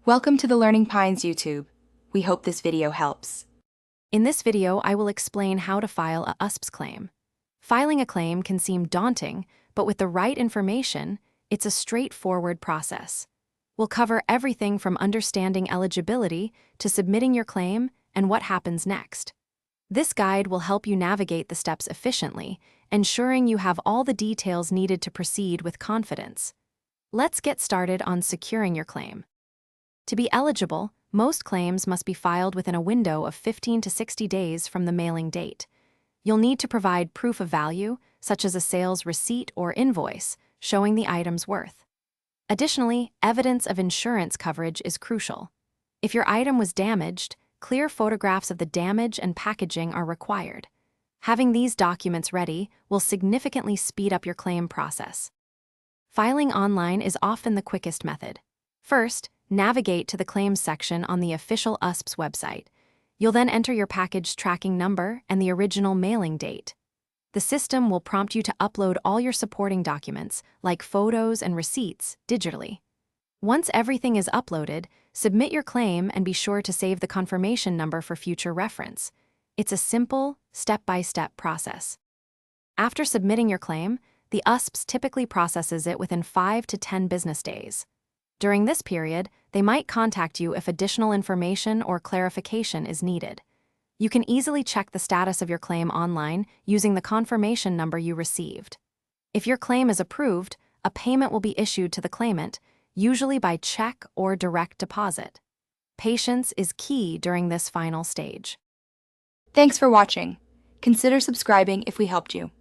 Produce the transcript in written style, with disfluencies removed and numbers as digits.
Welcome to the Learning Pines YouTube. We hope this video helps. In this video, I will explain how to file a USPS claim. Filing a claim can seem daunting, but with the right information, it's a straightforward process. We'll cover everything from understanding eligibility to submitting your claim and what happens next. This guide will help you navigate the steps efficiently, ensuring you have all the details needed to proceed with confidence. Let's get started on securing your claim. To be eligible, most claims must be filed within a window of 15 to 60 days from the mailing date. You'll need to provide proof of value, such as a sales receipt or invoice, showing the item's worth. Additionally, evidence of insurance coverage is crucial. If your item was damaged, clear photographs of the damage and packaging are required. Having these documents ready will significantly speed up your claim process. Filing online is often the quickest method. First, navigate to the Claims section on the official USPS website. You'll then enter your package tracking number and the original mailing date. The system will prompt you to upload all your supporting documents, like photos and receipts, digitally. Once everything is uploaded, submit your claim and be sure to save the confirmation number for future reference. It's a simple, step-by-step process. After submitting your claim, the USPS typically processes it within 5 to 10 business days. During this period, they might contact you if additional information or clarification is needed. You can easily check the status of your claim online using the confirmation number you received. If your claim is approved, a payment will be issued to the claimant, usually by check or direct deposit. Patience is key during this final stage. Thanks for watching. Consider subscribing if we helped you.